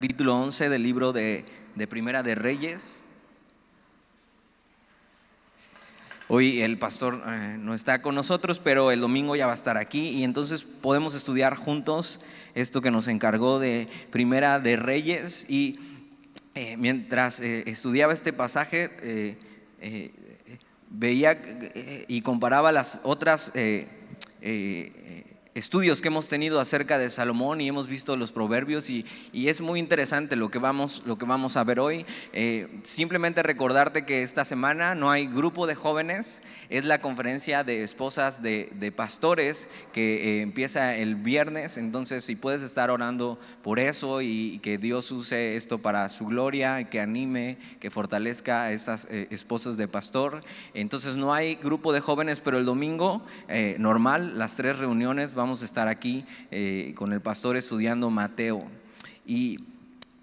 Capítulo 11 del libro de Primera de Reyes. Hoy el pastor no está con nosotros, pero el domingo ya va a estar aquí y entonces podemos estudiar juntos esto que nos encargó de Primera de Reyes. Y mientras estudiaba este pasaje, veía y comparaba las otras estudios que hemos tenido acerca de Salomón y hemos visto los proverbios y es muy interesante lo que vamos a ver hoy. Simplemente recordarte que esta semana no hay grupo de jóvenes, es la conferencia de esposas de pastores que empieza el viernes. Entonces, si puedes estar orando por eso y que Dios use esto para su gloria, que anime, que fortalezca a estas esposas de pastor. Entonces no hay grupo de jóvenes, pero el domingo normal, las 3 reuniones, vamos a estar aquí con el pastor estudiando Mateo. Y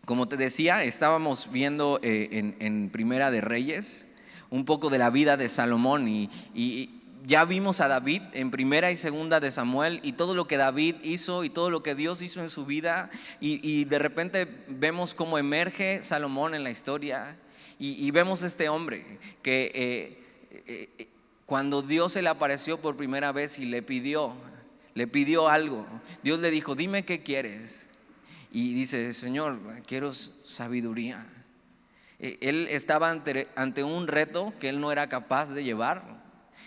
como te decía, estábamos viendo en Primera de Reyes un poco de la vida de Salomón y ya vimos a David en Primera y Segunda de Samuel y todo lo que David hizo y todo lo que Dios hizo en su vida y de repente vemos cómo emerge Salomón en la historia y vemos este hombre que cuando Dios se le apareció por primera vez y le pidió algo, Dios le dijo: dime qué quieres. Y dice: Señor, quiero sabiduría. Él estaba ante un reto que él no era capaz de llevar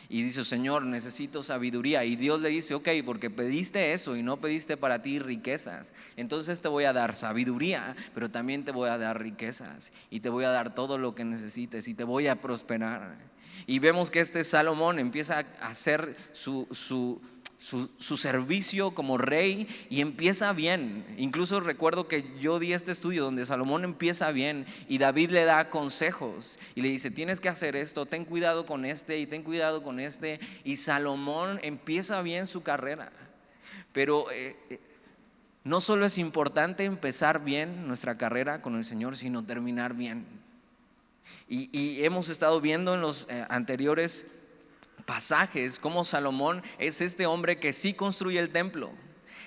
y dice: Señor, necesito sabiduría. Y Dios le dice: ok, porque pediste eso y no pediste para ti riquezas, entonces te voy a dar sabiduría, pero también te voy a dar riquezas y te voy a dar todo lo que necesites y te voy a prosperar. Y vemos que este Salomón empieza a hacer su servicio como rey y empieza bien. Incluso recuerdo que yo di este estudio donde Salomón empieza bien y David le da consejos y le dice: tienes que hacer esto, ten cuidado con este y ten cuidado con este. Y Salomón empieza bien su carrera. Pero no solo es importante empezar bien nuestra carrera con el Señor, sino terminar bien. Y hemos estado viendo en los anteriores pasajes cómo Salomón es este hombre que sí construye el templo,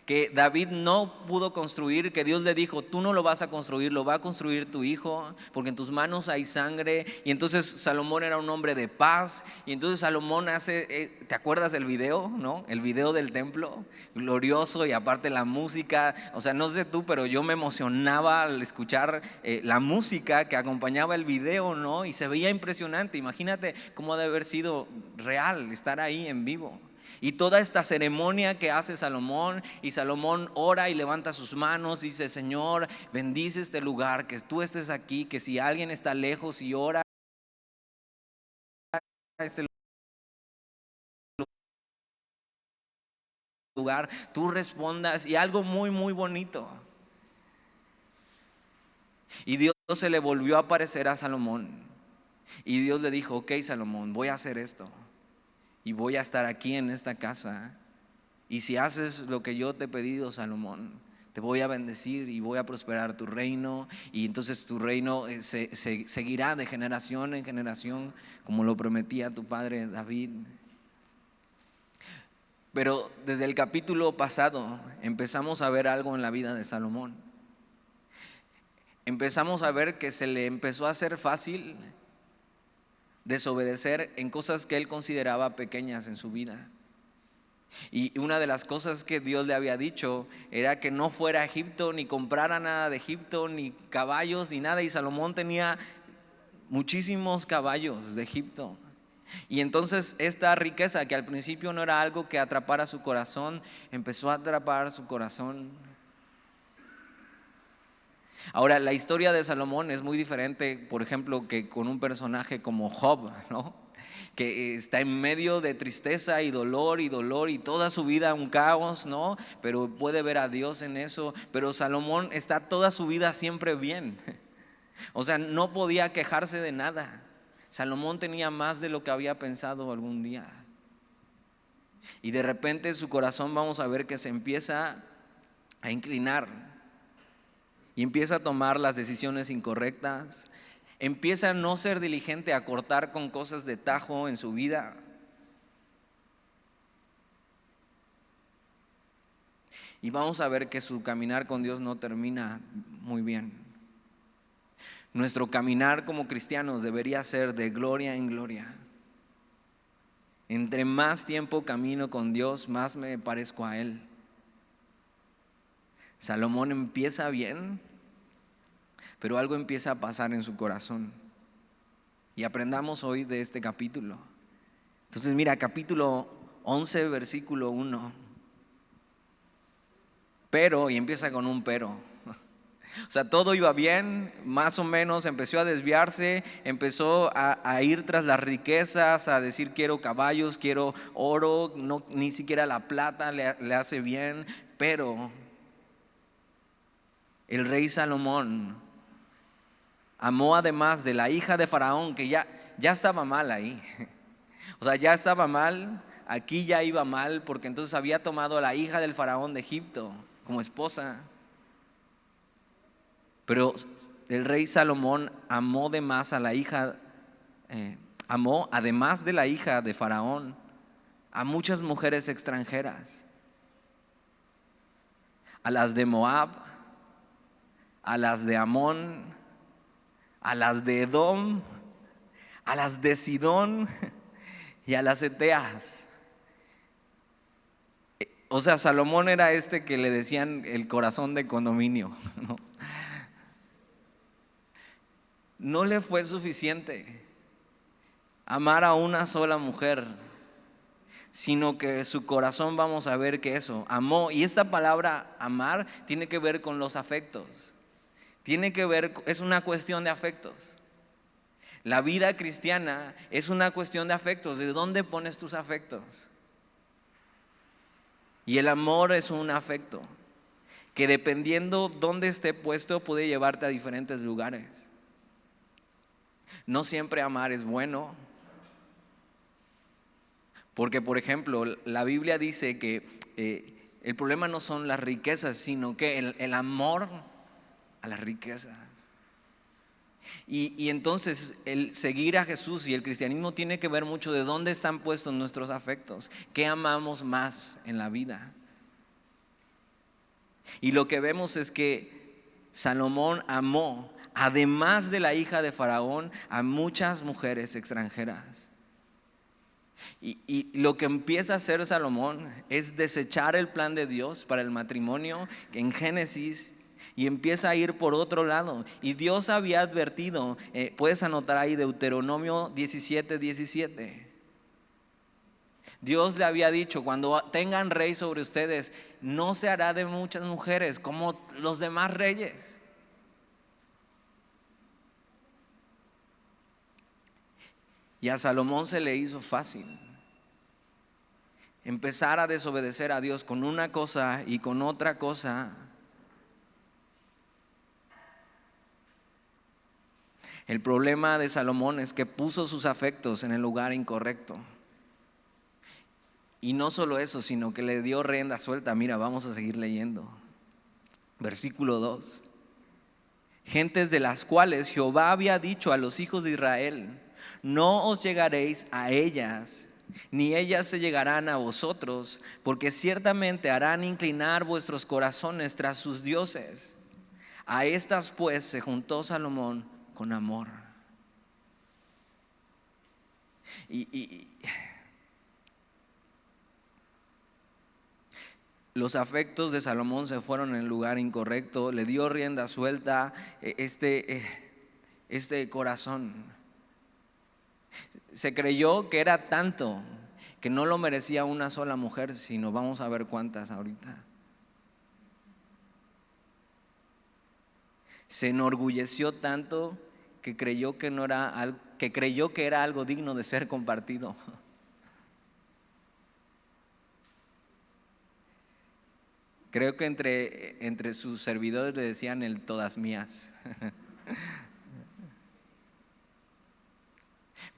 que David no pudo construir, que Dios le dijo: tú no lo vas a construir, lo va a construir tu hijo, porque en tus manos hay sangre. Y entonces Salomón era un hombre de paz. Y entonces Salomón hace, ¿te acuerdas del video? ¿No? El video del templo, glorioso, y aparte la música. O sea, no sé tú, pero yo me emocionaba al escuchar la música que acompañaba el video, ¿no? Y se veía impresionante. Imagínate cómo debe haber sido real estar ahí en vivo. Y toda esta ceremonia que hace Salomón, y Salomón ora y levanta sus manos y dice: Señor, bendice este lugar, que tú estés aquí, que si alguien está lejos y ora a este lugar, tú respondas. Y algo muy muy bonito. Y Dios se le volvió a aparecer a Salomón y Dios le dijo: ok, Salomón, voy a hacer esto y voy a estar aquí en esta casa. Y si haces lo que yo te he pedido, Salomón, te voy a bendecir y voy a prosperar tu reino. Y entonces tu reino se seguirá de generación en generación, como lo prometía tu padre David. Pero desde el capítulo pasado empezamos a ver algo en la vida de Salomón. Empezamos a ver que se le empezó a hacer fácil desobedecer en cosas que él consideraba pequeñas en su vida. Y una de las cosas que Dios le había dicho era que no fuera a Egipto, ni comprara nada de Egipto, ni caballos, ni nada. Y Salomón tenía muchísimos caballos de Egipto. Y entonces esta riqueza, que al principio no era algo que atrapara su corazón, empezó a atrapar su corazón. Ahora, la historia de Salomón es muy diferente, por ejemplo, que con un personaje como Job, ¿no? Que está en medio de tristeza y dolor y toda su vida un caos, ¿no? Pero puede ver a Dios en eso. Pero Salomón está toda su vida siempre bien. O sea, no podía quejarse de nada. Salomón tenía más de lo que había pensado algún día. Y de repente su corazón, vamos a ver que se empieza a inclinar y empieza a tomar las decisiones incorrectas. Empieza a no ser diligente, a cortar con cosas de tajo en su vida. Y vamos a ver que su caminar con Dios no termina muy bien. Nuestro caminar como cristianos debería ser de gloria en gloria. Entre más tiempo camino con Dios, más me parezco a Él. Salomón empieza bien, pero algo empieza a pasar en su corazón. Y aprendamos hoy de este capítulo. Entonces mira, capítulo 11, versículo 1. Pero, y empieza con un pero. O sea, todo iba bien, más o menos, empezó a desviarse, empezó a ir tras las riquezas, a decir quiero caballos, quiero oro, no, ni siquiera la plata le hace bien. Pero el rey Salomón amó, además de la hija de Faraón, que ya estaba mal ahí. O sea, ya estaba mal, aquí ya iba mal, porque entonces había tomado a la hija del Faraón de Egipto como esposa. Pero el rey Salomón amó de más a la hija, amó además de la hija de Faraón, a muchas mujeres extranjeras, a las de Moab, a las de Amón, a las de Edom, a las de Sidón y a las heteas. O sea, Salomón era que le decían el corazón de condominio, ¿no? No le fue suficiente amar a una sola mujer, sino que su corazón, vamos a ver que eso, amó. Y esta palabra amar tiene que ver con los afectos. Tiene que ver, es una cuestión de afectos. La vida cristiana es una cuestión de afectos. ¿De dónde pones tus afectos? Y el amor es un afecto que, dependiendo dónde esté puesto, puede llevarte a diferentes lugares. No siempre amar es bueno, porque, por ejemplo, la Biblia dice que el problema no son las riquezas, sino que el amor a las riquezas. Y entonces el seguir a Jesús y el cristianismo tiene que ver mucho de dónde están puestos nuestros afectos, qué amamos más en la vida. Y lo que vemos es que Salomón amó, además de la hija de Faraón, a muchas mujeres extranjeras. Y lo que empieza a hacer Salomón es desechar el plan de Dios para el matrimonio en Génesis, y empieza a ir por otro lado. Y Dios había advertido, puedes anotar ahí Deuteronomio 17:17. Dios le había dicho: cuando tengan rey sobre ustedes, no se hará de muchas mujeres como los demás reyes. Y a Salomón se le hizo fácil empezar a desobedecer a Dios con una cosa y con otra cosa. El problema de Salomón es que puso sus afectos en el lugar incorrecto. Y no solo eso, sino que le dio rienda suelta. Mira, vamos a seguir leyendo. Versículo 2. Gentes de las cuales Jehová había dicho a los hijos de Israel: no os llegaréis a ellas, ni ellas se llegarán a vosotros, porque ciertamente harán inclinar vuestros corazones tras sus dioses. A estas pues se juntó Salomón con amor. Y los afectos de Salomón se fueron en el lugar incorrecto. Le dio rienda suelta este corazón. Se creyó que era tanto que no lo merecía una sola mujer, sino vamos a ver cuántas ahorita. Se enorgulleció tanto que creyó que era algo digno de ser compartido. Creo que entre sus servidores le decían el todas mías.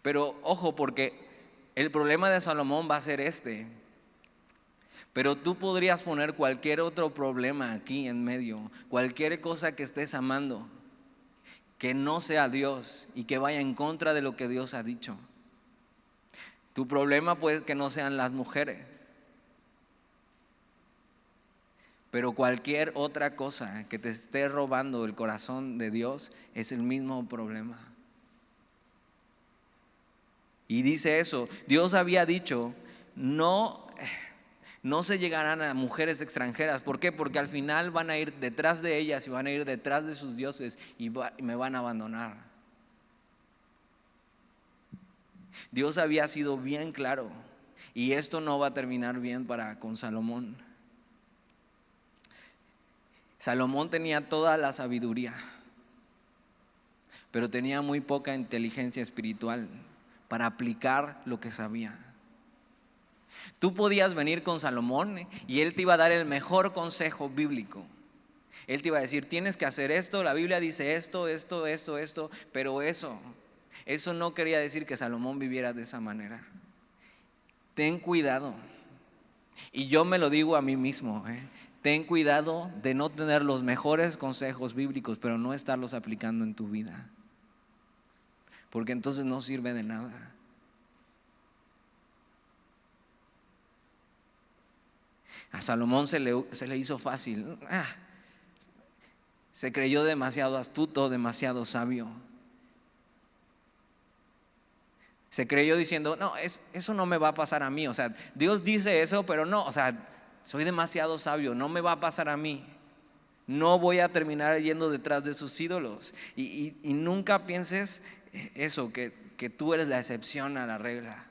Pero ojo, porque el problema de Salomón va a ser pero tú podrías poner cualquier otro problema aquí en medio, cualquier cosa que estés amando, que no sea Dios y que vaya en contra de lo que Dios ha dicho. Tu problema puede que no sean las mujeres, Pero cualquier otra cosa que te esté robando el corazón de Dios es el mismo problema. Y dice eso, Dios había dicho, no se llegarán a mujeres extranjeras. ¿Por qué? Porque al final van a ir detrás de ellas y van a ir detrás de sus dioses y me van a abandonar. Dios había sido bien claro, y esto no va a terminar bien con Salomón. Salomón tenía toda la sabiduría, pero tenía muy poca inteligencia espiritual para aplicar lo que sabía. Tú podías venir con Salomón y él te iba a dar el mejor consejo bíblico. Él te iba a decir, tienes que hacer esto, la Biblia dice esto, pero eso no quería decir que Salomón viviera de esa manera. Ten cuidado, y yo me lo digo a mí mismo, ten cuidado de no tener los mejores consejos bíblicos, pero no estarlos aplicando en tu vida, porque entonces no sirve de nada. A Salomón se le hizo fácil. Se creyó demasiado astuto, demasiado sabio. Se creyó diciendo, no, eso no me va a pasar a mí. O sea, Dios dice eso, pero no, o sea, soy demasiado sabio, no me va a pasar a mí. No voy a terminar yendo detrás de sus ídolos. Y nunca pienses eso, que tú eres la excepción a la regla.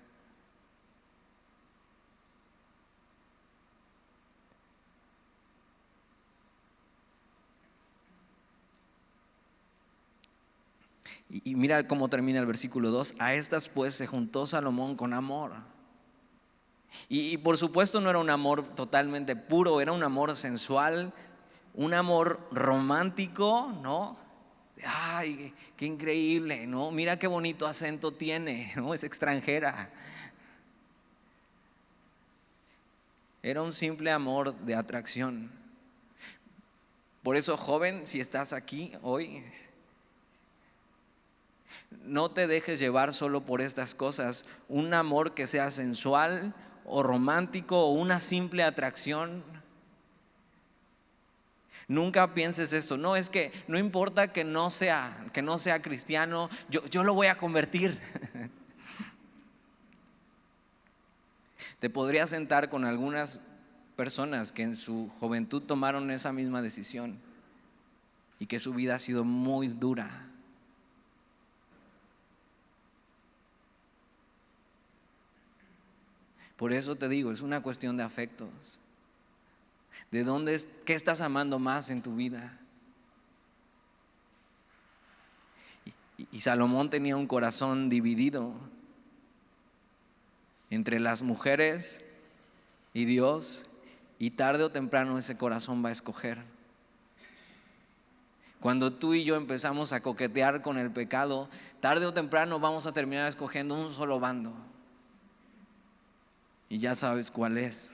Y mira cómo termina el versículo 2. A estas pues se juntó Salomón con amor. Y por supuesto no era un amor totalmente puro, era un amor sensual, un amor romántico, ¿no? Ay, qué increíble, ¿no? Mira qué bonito acento tiene, ¿no? Es extranjera. Era un simple amor de atracción. Por eso, joven, si estás aquí hoy, no te dejes llevar solo por estas cosas. Un amor que sea sensual o romántico o una simple atracción. Nunca pienses esto. No, es que no importa que no sea cristiano, yo lo voy a convertir. Te podrías sentar con algunas personas que en su juventud tomaron esa misma decisión y que su vida ha sido muy dura. Por eso te digo, es una cuestión de afectos. ¿Qué estás amando más en tu vida? Y Salomón tenía un corazón dividido entre las mujeres y Dios, y tarde o temprano ese corazón va a escoger. Cuando tú y yo empezamos a coquetear con el pecado, tarde o temprano vamos a terminar escogiendo un solo bando. Y ya sabes cuál es.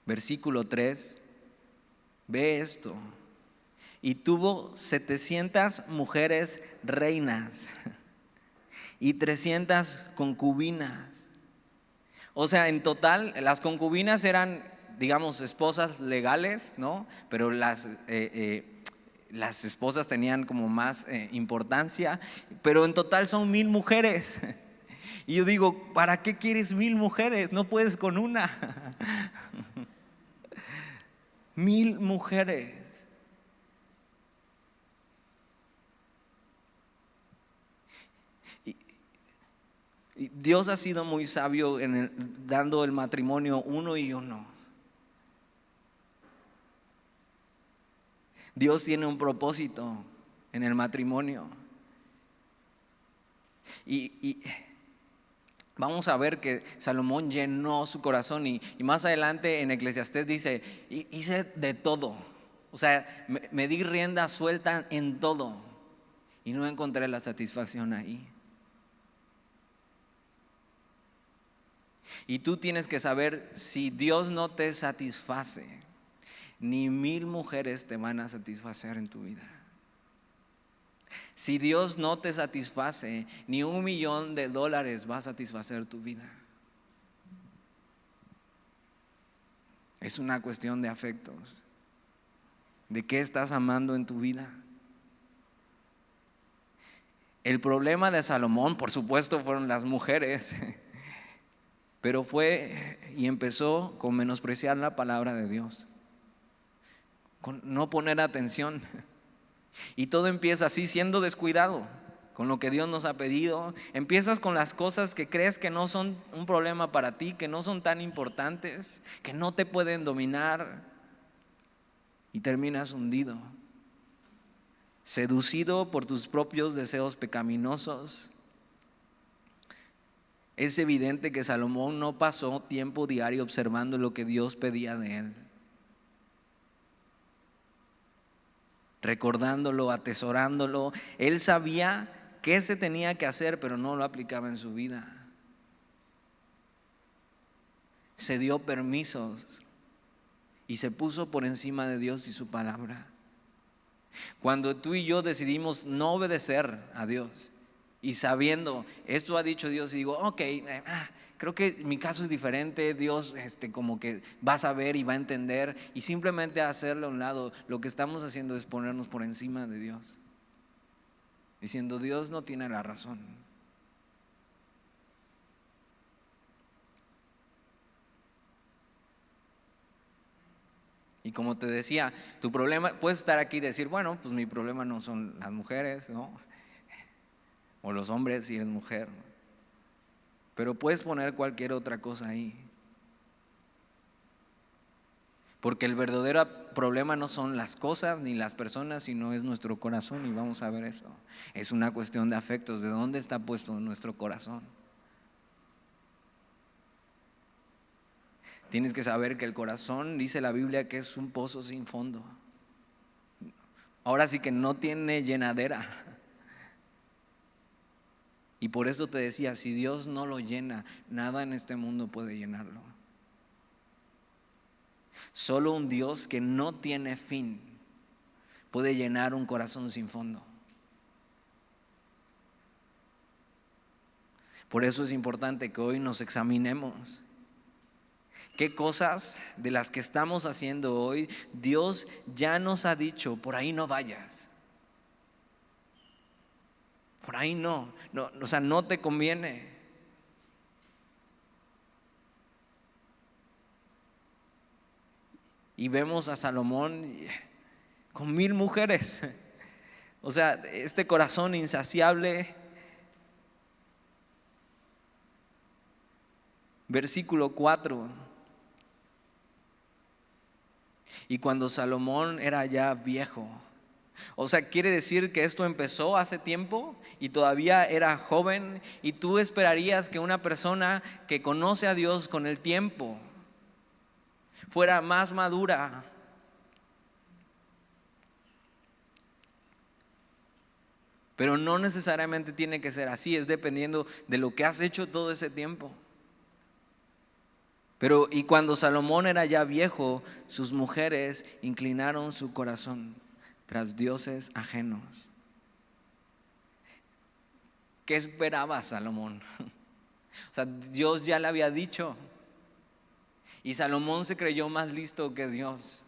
Versículo 3, ve esto. Y tuvo 700 mujeres reinas y 300 concubinas. O sea, en total, las concubinas eran, digamos, esposas legales, ¿no? Pero las esposas tenían como más importancia. Pero en total son 1000 mujeres. Y yo digo, ¿para qué quieres 1000 mujeres? No puedes con una. 1000 mujeres. Y Dios ha sido muy sabio dando el matrimonio uno y uno. Dios tiene un propósito en el matrimonio. Y vamos a ver que Salomón llenó su corazón y más adelante en Eclesiastés dice, hice de todo. O sea, me di rienda suelta en todo y no encontré la satisfacción ahí. Y tú tienes que saber, si Dios no te satisface, ni 1000 mujeres te van a satisfacer en tu vida. Si Dios no te satisface, ni $1,000,000 va a satisfacer tu vida. Es una cuestión de afectos. ¿De qué estás amando en tu vida? El problema de Salomón, por supuesto, fueron las mujeres, pero fue y empezó con menospreciar la palabra de Dios, con no poner atención. Y todo empieza así, siendo descuidado con lo que Dios nos ha pedido. Empiezas con las cosas que crees que no son un problema para ti, que no son tan importantes, que no te pueden dominar, y terminas hundido, seducido por tus propios deseos pecaminosos. Es evidente que Salomón no pasó tiempo diario observando lo que Dios pedía de él, recordándolo, atesorándolo. Él sabía qué se tenía que hacer, pero no lo aplicaba en su vida. Se dio permisos y se puso por encima de Dios y su palabra. Cuando tú y yo decidimos no obedecer a Dios y sabiendo, esto ha dicho Dios, y digo, ok, creo que mi caso es diferente, Dios como que va a saber y va a entender, y simplemente hacerlo a un lado, lo que estamos haciendo es ponernos por encima de Dios, diciendo, Dios no tiene la razón. Y como te decía, tu problema, puedes estar aquí y decir, bueno, pues mi problema no son las mujeres, ¿no? O los hombres si eres mujer, pero puedes poner cualquier otra cosa ahí, porque el verdadero problema no son las cosas ni las personas, sino es nuestro corazón, y vamos a ver eso. Es una cuestión de afectos, de dónde está puesto nuestro corazón. Tienes que saber que el corazón, dice la Biblia, que es un pozo sin fondo. Ahora sí que no tiene llenadera. Y por eso te decía, si Dios no lo llena, nada en este mundo puede llenarlo. Solo un Dios que no tiene fin puede llenar un corazón sin fondo. Por eso es importante que hoy nos examinemos. ¿Qué cosas de las que estamos haciendo hoy Dios ya nos ha dicho, por ahí no vayas? Por ahí no, o sea, no te conviene. Y vemos a Salomón con 1000 mujeres. O sea, este corazón insaciable. Versículo 4. Y cuando Salomón era ya viejo, o sea, quiere decir que esto empezó hace tiempo y todavía era joven, y tú esperarías que una persona que conoce a Dios con el tiempo fuera más madura. Pero no necesariamente tiene que ser así, es dependiendo de lo que has hecho todo ese tiempo. Pero y cuando Salomón era ya viejo, sus mujeres inclinaron su corazón tras dioses ajenos. ¿Qué esperaba Salomón? O sea, Dios ya le había dicho, y Salomón se creyó más listo que Dios.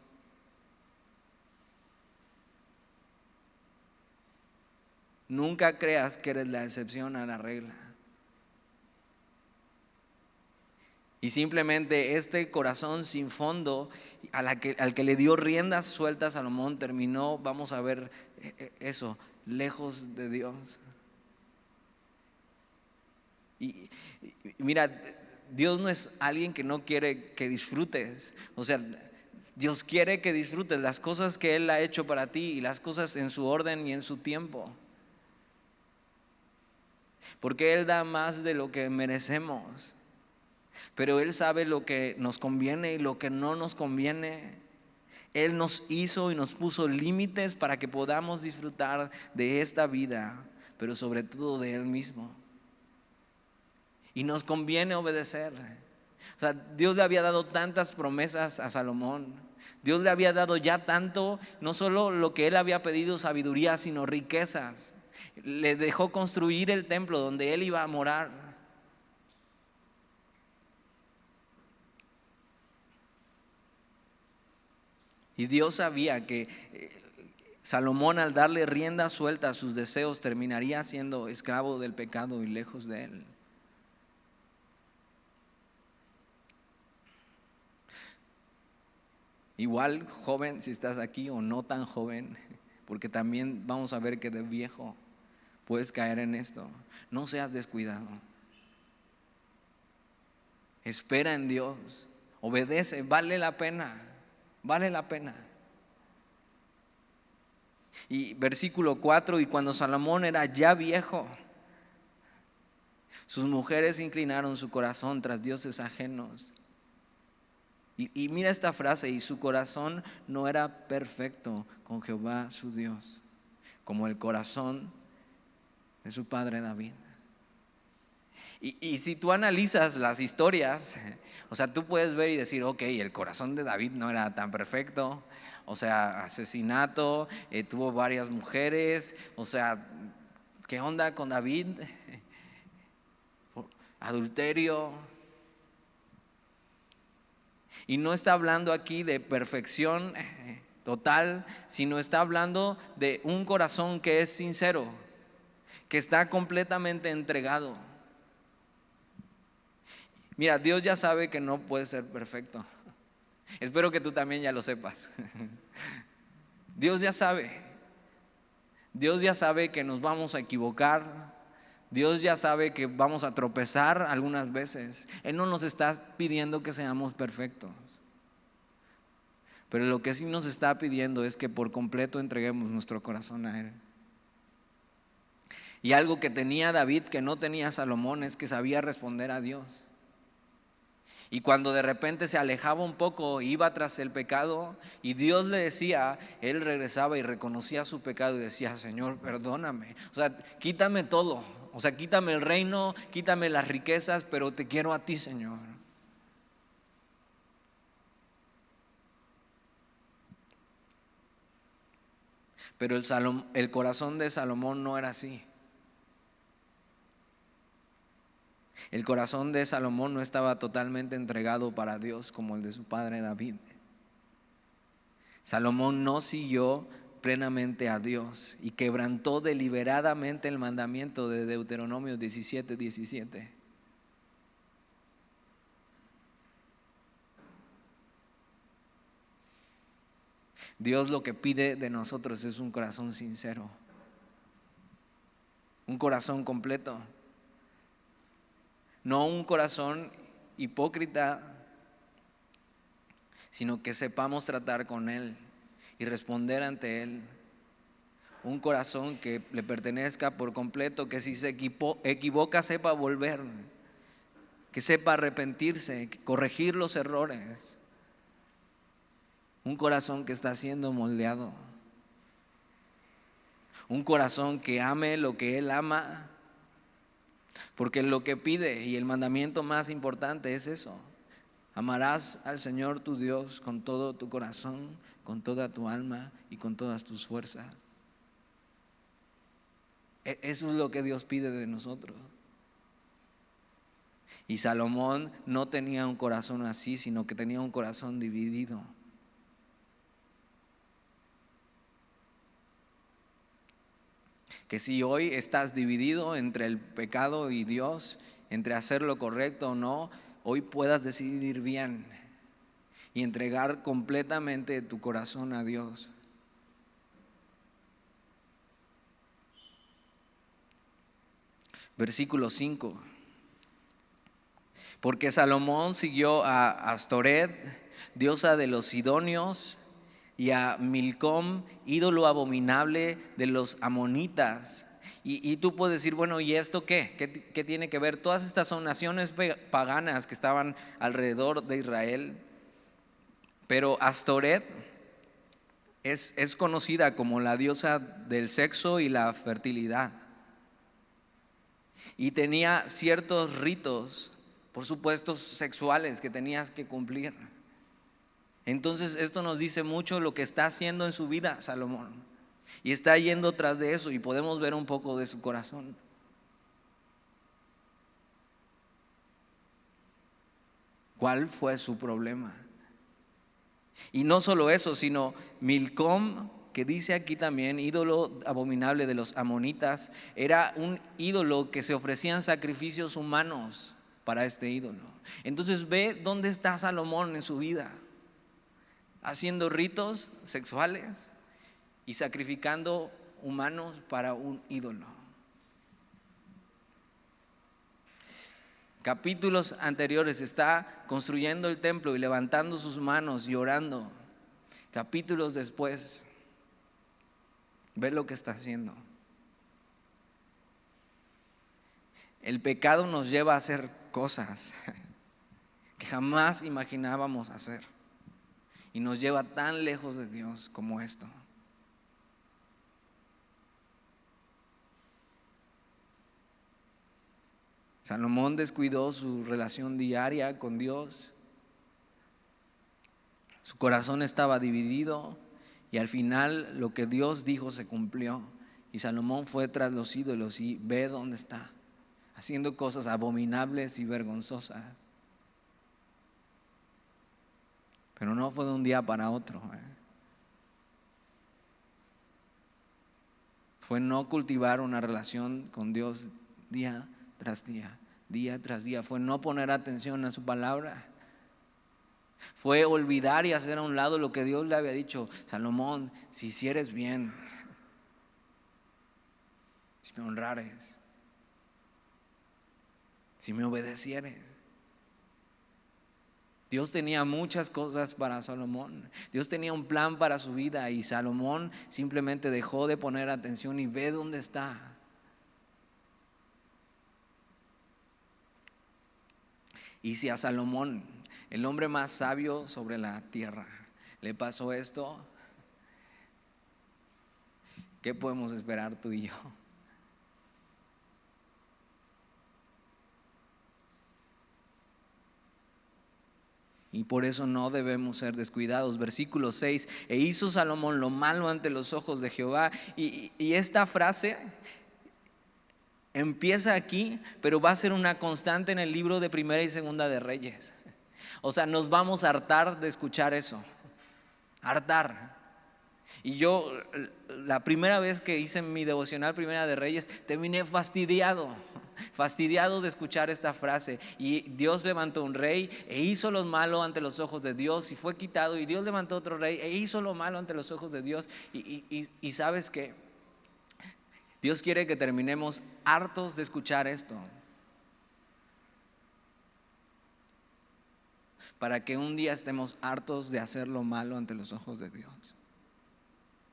Nunca creas que eres la excepción a la regla. Y simplemente este corazón sin fondo al que le dio riendas sueltas a Salomón terminó, vamos a ver eso, lejos de Dios. Y mira, Dios no es alguien que no quiere que disfrutes. O sea, Dios quiere que disfrutes las cosas que Él ha hecho para ti y las cosas en su orden y en su tiempo. Porque Él da más de lo que merecemos. Pero Él sabe lo que nos conviene y lo que no nos conviene. Él nos hizo y nos puso límites para que podamos disfrutar de esta vida, pero sobre todo de Él mismo. Y nos conviene obedecer. O sea, Dios le había dado tantas promesas a Salomón. Dios le había dado ya tanto, no solo lo que él había pedido, sabiduría, sino riquezas. Le dejó construir el templo donde él iba a morar. Y Dios sabía que Salomón, al darle rienda suelta a sus deseos, terminaría siendo esclavo del pecado y lejos de él. Igual, joven, si estás aquí, o no tan joven, porque también vamos a ver que de viejo puedes caer en esto. No seas descuidado. Espera en Dios, obedece, vale la pena, vale la pena. Y versículo 4: y cuando Salomón era ya viejo, sus mujeres inclinaron su corazón tras dioses ajenos. Y mira esta frase: y su corazón no era perfecto con Jehová su Dios, como el corazón de su padre David. Y si tú analizas las historias, o sea, tú puedes ver y decir, ok, el corazón de David no era tan perfecto. O sea, asesinato, tuvo varias mujeres. O sea, ¿qué onda con David? Adulterio. Y no está hablando aquí de perfección total, sino está hablando de un corazón que es sincero, que está completamente entregado. Mira, Dios ya sabe que no puede ser perfecto. Espero que tú también ya lo sepas. Dios ya sabe. Dios ya sabe que nos vamos a equivocar. Dios ya sabe que vamos a tropezar algunas veces. Él no nos está pidiendo que seamos perfectos, pero lo que sí nos está pidiendo es que por completo entreguemos nuestro corazón a Él. Y algo que tenía David que no tenía Salomón es que sabía responder a Dios. Y cuando de repente se alejaba un poco, iba tras el pecado y Dios le decía, él regresaba y reconocía su pecado y decía, Señor, perdóname. O sea, quítame todo. O sea, quítame el reino, quítame las riquezas, pero te quiero a ti, Señor. Pero el corazón de Salomón no era así. El corazón de Salomón no estaba totalmente entregado para Dios como el de su padre David. Salomón no siguió plenamente a Dios y quebrantó deliberadamente el mandamiento de Deuteronomio 17:17. Dios lo que pide de nosotros es un corazón sincero, un corazón completo, no un corazón hipócrita, sino que sepamos tratar con Él y responder ante Él. Un corazón que le pertenezca por completo, que si se equivoca sepa volver, que sepa arrepentirse, corregir los errores. Un corazón que está siendo moldeado. Un corazón que ame lo que Él ama. Porque lo que pide y el mandamiento más importante es eso: amarás al Señor tu Dios con todo tu corazón, con toda tu alma y con todas tus fuerzas. Eso es lo que Dios pide de nosotros. Y Salomón no tenía un corazón así, sino que tenía un corazón dividido. Que si hoy estás dividido entre el pecado y Dios, entre hacer lo correcto o no, hoy puedas decidir bien y entregar completamente tu corazón a Dios. Versículo 5: porque Salomón siguió a Astoret, diosa de los sidonios, y a Milcom, ídolo abominable de los amonitas. Y tú puedes decir, bueno, ¿y esto qué? ¿Qué tiene que ver? Todas estas son naciones paganas que estaban alrededor de Israel. Pero Astoret es conocida como la diosa del sexo y la fertilidad. Y tenía ciertos ritos, por supuesto, sexuales que tenías que cumplir. Entonces esto nos dice mucho lo que está haciendo en su vida Salomón, y está yendo tras de eso, y podemos ver un poco de su corazón. ¿Cuál fue su problema? Y no solo eso, sino Milcom, que dice aquí también, ídolo abominable de los amonitas, era un ídolo que se ofrecían sacrificios humanos para este ídolo. Entonces ve dónde está Salomón en su vida, haciendo ritos sexuales y sacrificando humanos para un ídolo. Capítulos anteriores está construyendo el templo y levantando sus manos y orando. Capítulos después, ve lo que está haciendo. El pecado nos lleva a hacer cosas que jamás imaginábamos hacer y nos lleva tan lejos de Dios como esto. Salomón descuidó su relación diaria con Dios. Su corazón estaba dividido y al final lo que Dios dijo se cumplió. Y Salomón fue tras los ídolos y ve dónde está, haciendo cosas abominables y vergonzosas. Pero no fue de un día para otro. Fue no cultivar una relación con Dios día tras día, día tras día. Fue no poner atención a su palabra. Fue olvidar y hacer a un lado lo que Dios le había dicho. Salomón, si hicieres bien, si me honrares, si me obedecieres. Dios tenía muchas cosas para Salomón. Dios tenía un plan para su vida y Salomón simplemente dejó de poner atención y ve dónde está. Y si a Salomón, el hombre más sabio sobre la tierra, le pasó esto, ¿qué podemos esperar tú y yo? Y por eso no debemos ser descuidados. Versículo 6, e hizo Salomón lo malo ante los ojos de Jehová. Y esta frase empieza aquí, pero va a ser una constante en el libro de Primera y Segunda de Reyes. O sea, nos vamos a hartar de escuchar eso. Hartar. Y yo la primera vez que hice mi devocional Primera de Reyes terminé fastidiado de escuchar esta frase. Y Dios levantó un rey e hizo lo malo ante los ojos de Dios y fue quitado, y Dios levantó otro rey e hizo lo malo ante los ojos de Dios. Y ¿sabes qué? Dios quiere que terminemos hartos de escuchar esto, para que un día estemos hartos de hacer lo malo ante los ojos de Dios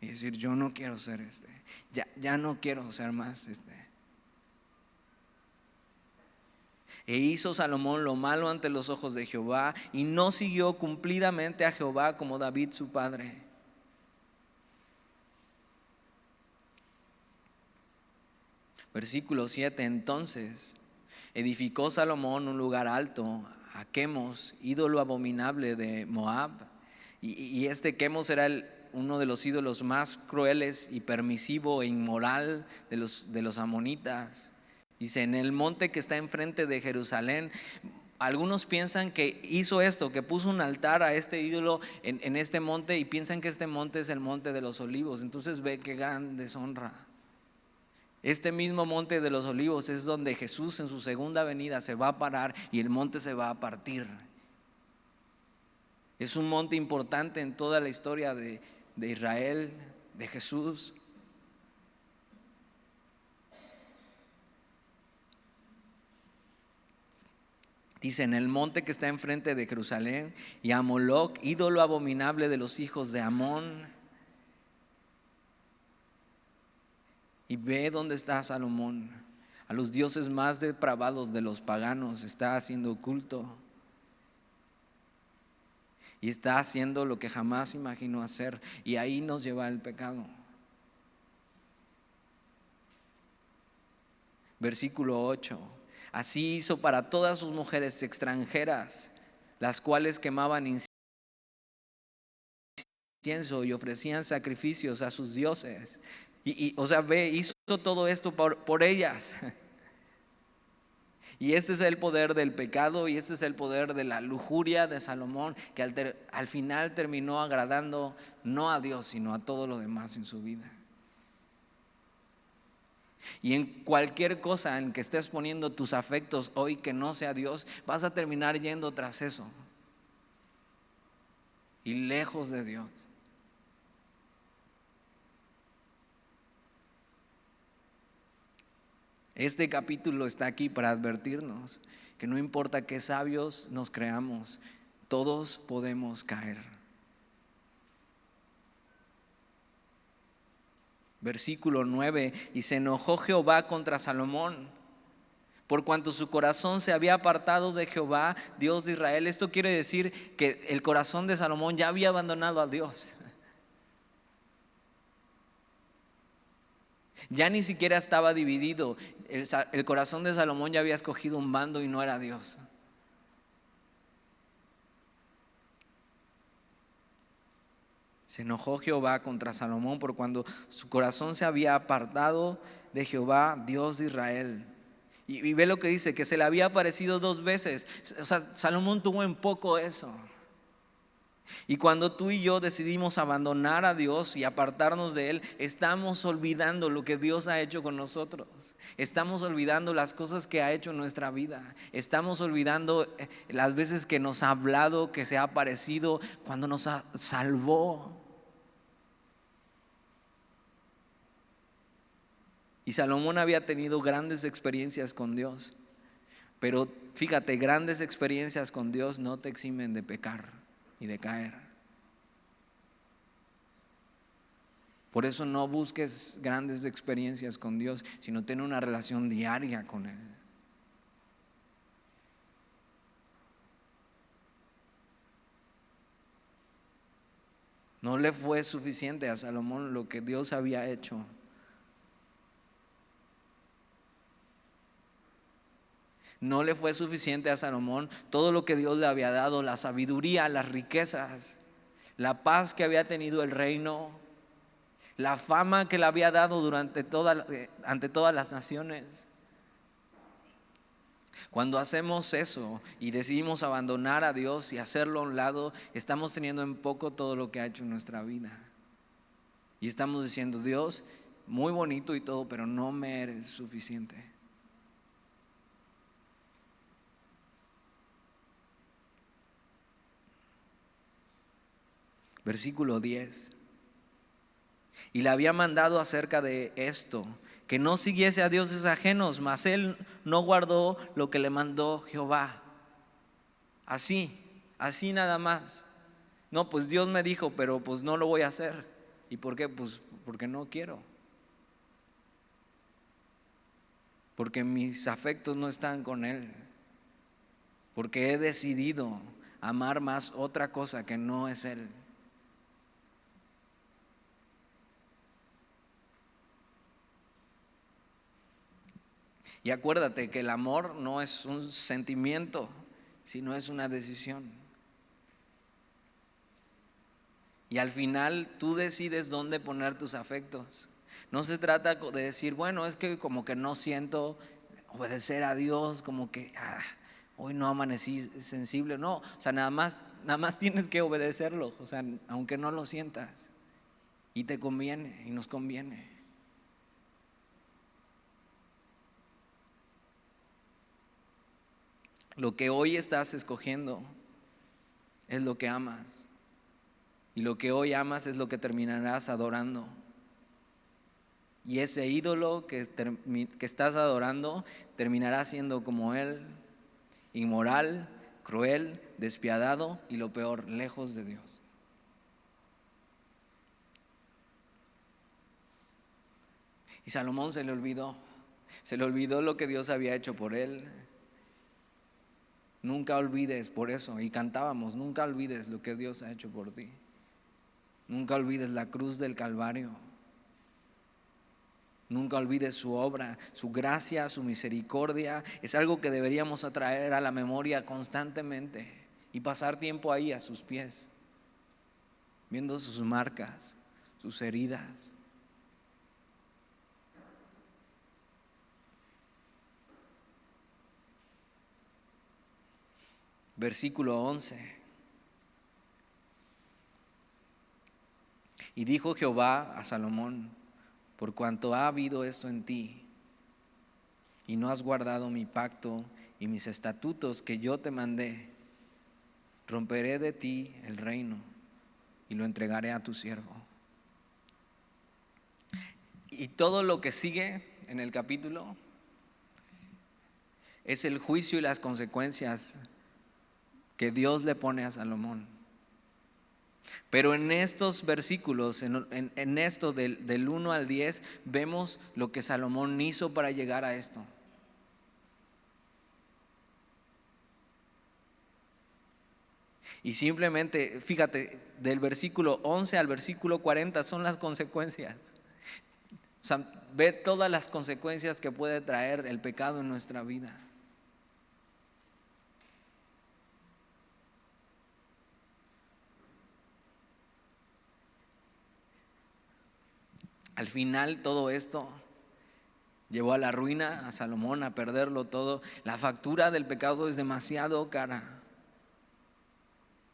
y decir, yo no quiero ser ya no quiero ser más E hizo Salomón lo malo ante los ojos de Jehová y no siguió cumplidamente a Jehová como David su padre. Versículo 7, entonces edificó Salomón un lugar alto a Quemos, ídolo abominable de Moab. Y este Quemos era uno de los ídolos más crueles y permisivo e inmoral de los amonitas. Dice, en el monte que está enfrente de Jerusalén. Algunos piensan que hizo esto, que puso un altar a este ídolo en este monte, y piensan que este monte es el monte de los olivos. Entonces ve qué gran deshonra. Este mismo monte de los olivos es donde Jesús en su segunda venida se va a parar y el monte se va a partir. Es un monte importante en toda la historia de Israel, de Jesús. Dice, en el monte que está enfrente de Jerusalén, y a Moloc, ídolo abominable de los hijos de Amón. Y ve dónde está Salomón. A los dioses más depravados de los paganos está haciendo culto. Y está haciendo lo que jamás imaginó hacer. Y ahí nos lleva el pecado. Versículo 8. Así hizo para todas sus mujeres extranjeras, las cuales quemaban incienso y ofrecían sacrificios a sus dioses. O sea, hizo todo esto por ellas. Y este es el poder del pecado y este es el poder de la lujuria de Salomón, que al final terminó agradando no a Dios, sino a todo lo demás en su vida. Y en cualquier cosa en que estés poniendo tus afectos hoy que no sea Dios, vas a terminar yendo tras eso y lejos de Dios. Este capítulo está aquí para advertirnos que no importa qué sabios nos creamos, todos podemos caer. Versículo 9: y se enojó Jehová contra Salomón, por cuanto su corazón se había apartado de Jehová, Dios de Israel. Esto quiere decir que el corazón de Salomón ya había abandonado a Dios. Ya ni siquiera estaba dividido. El corazón de Salomón ya había escogido un bando y no era Dios. Se enojó Jehová contra Salomón por cuando su corazón se había apartado de Jehová, Dios de Israel. Y ve lo que dice, que se le había aparecido 2 veces. O sea, Salomón tuvo en poco eso. Y cuando tú y yo decidimos abandonar a Dios y apartarnos de Él, estamos olvidando lo que Dios ha hecho con nosotros. Estamos olvidando las cosas que ha hecho en nuestra vida. Estamos olvidando las veces que nos ha hablado, que se ha aparecido, cuando nos salvó. Y Salomón había tenido grandes experiencias con Dios. Pero fíjate, grandes experiencias con Dios no te eximen de pecar y de caer. Por eso no busques grandes experiencias con Dios, sino ten una relación diaria con Él. No le fue suficiente a Salomón lo que Dios había hecho. No le fue suficiente a Salomón todo lo que Dios le había dado, la sabiduría, las riquezas, la paz que había tenido el reino, la fama que le había dado ante todas las naciones. Cuando hacemos eso y decidimos abandonar a Dios y hacerlo a un lado, estamos teniendo en poco todo lo que ha hecho en nuestra vida. Y estamos diciendo: Dios, muy bonito y todo, pero no me eres suficiente. Versículo 10: y le había mandado acerca de esto, que no siguiese a dioses ajenos, mas él no guardó lo que le mandó Jehová. Así nada más. No, pues Dios me dijo, pero pues no lo voy a hacer. ¿Y por qué? Pues porque no quiero. Porque mis afectos no están con Él. Porque he decidido amar más otra cosa que no es Él. Y acuérdate que el amor no es un sentimiento, sino es una decisión. Y al final tú decides dónde poner tus afectos. No se trata de decir, bueno, es que como que no siento obedecer a Dios, como que hoy no amanecí sensible. No, o sea, nada más tienes que obedecerlo, o sea, aunque no lo sientas. Y te conviene, y nos conviene. Lo que hoy estás escogiendo es lo que amas. Y lo que hoy amas es lo que terminarás adorando. Y ese ídolo que estás adorando terminará siendo como él, inmoral, cruel, despiadado y lo peor, lejos de Dios. Y Salomón se le olvidó lo que Dios había hecho por él. Nunca olvides, por eso, y cantábamos, nunca olvides lo que Dios ha hecho por ti. Nunca olvides la cruz del Calvario. Nunca olvides su obra, su gracia, su misericordia. Es algo que deberíamos atraer a la memoria constantemente y pasar tiempo ahí a sus pies, viendo sus marcas, sus heridas. Versículo 11. Y dijo Jehová a Salomón: por cuanto ha habido esto en ti, y no has guardado mi pacto y mis estatutos que yo te mandé, romperé de ti el reino y lo entregaré a tu siervo. Y todo lo que sigue en el capítulo es el juicio y las consecuencias que Dios le pone a Salomón. Pero en estos versículos, en esto del 1 al 10, vemos lo que Salomón hizo para llegar a esto. Y simplemente, fíjate, del versículo 11 al versículo 40 son las consecuencias. O sea, ve todas las consecuencias que puede traer el pecado en nuestra vida. Al final todo esto llevó a la ruina a Salomón, a perderlo todo. La factura del pecado es demasiado cara.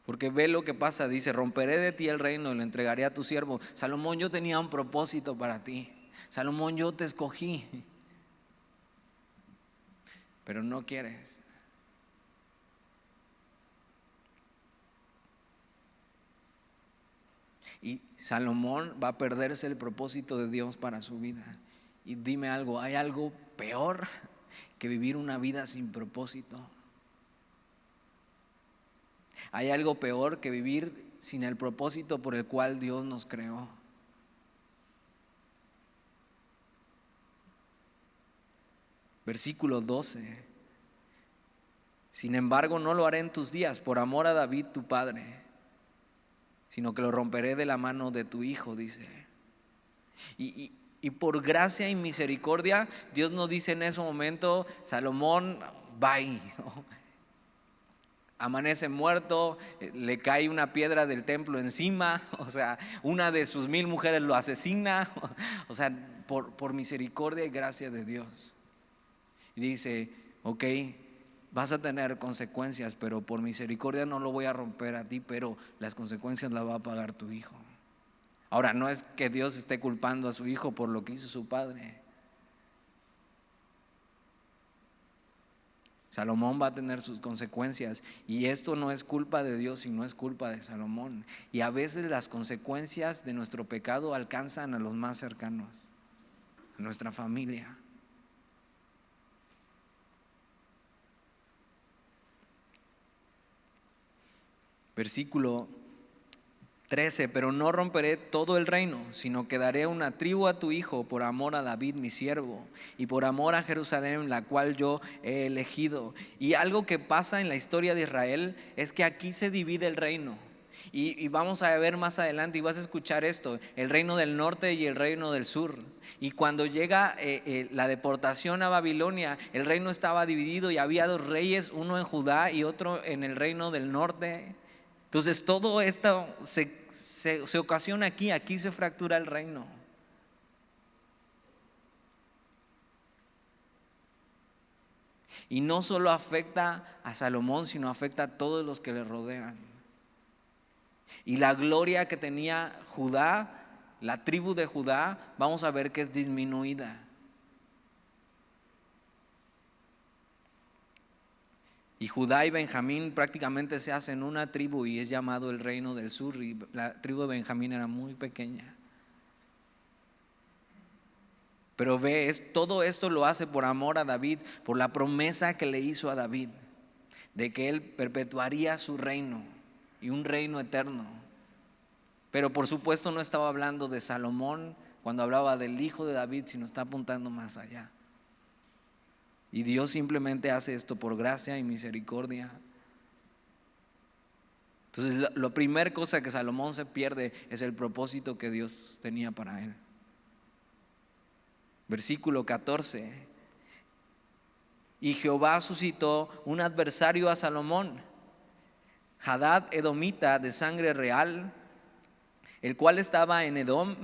Porque ve lo que pasa, dice: romperé de ti el reino y lo entregaré a tu siervo. Salomón, yo tenía un propósito para ti. Salomón, yo te escogí, pero no quieres. Y Salomón va a perderse el propósito de Dios para su vida. Y dime algo, ¿hay algo peor que vivir una vida sin propósito? ¿Hay algo peor que vivir sin el propósito por el cual Dios nos creó? Versículo 12. Sin embargo, no lo haré en tus días por amor a David tu padre, sino que lo romperé de la mano de tu hijo, dice. Y por gracia y misericordia, Dios nos dice en ese momento: Salomón, bye. Amanece muerto, le cae una piedra del templo encima, o sea, una de sus 1000 mujeres lo asesina, o sea, por misericordia y gracia de Dios. Y dice: ok, vas a tener consecuencias, pero por misericordia no lo voy a romper a ti, pero las consecuencias las va a pagar tu hijo. Ahora, no es que Dios esté culpando a su hijo por lo que hizo su padre. Salomón va a tener sus consecuencias, y esto no es culpa de Dios, sino es culpa de Salomón. Y a veces las consecuencias de nuestro pecado alcanzan a los más cercanos, a nuestra familia. Versículo 13: pero no romperé todo el reino, sino que daré una tribu a tu hijo por amor a David mi siervo, y por amor a Jerusalén, la cual yo he elegido. Y algo que pasa en la historia de Israel es que aquí se divide el reino. Y vamos a ver más adelante, y vas a escuchar esto: el reino del norte y el reino del sur. Y cuando llega la deportación a Babilonia, el reino estaba dividido y había 2 reyes, uno en Judá y otro en el reino del norte. Entonces todo esto se ocasiona aquí se fractura el reino. Y no solo afecta a Salomón, sino afecta a todos los que le rodean. Y la gloria que tenía Judá, la tribu de Judá, vamos a ver que es disminuida. Y Judá y Benjamín prácticamente se hacen una tribu, y es llamado el reino del sur. Y la tribu de Benjamín era muy pequeña. Pero todo esto lo hace por amor a David, por la promesa que le hizo a David, de que él perpetuaría su reino, y un reino eterno. Pero por supuesto no estaba hablando de Salomón cuando hablaba del hijo de David, sino está apuntando más allá. Y Dios simplemente hace esto por gracia y misericordia. Entonces la primera cosa que Salomón se pierde es el propósito que Dios tenía para él. Versículo 14: y Jehová suscitó un adversario a Salomón, Hadad edomita de sangre real, el cual estaba en Edom.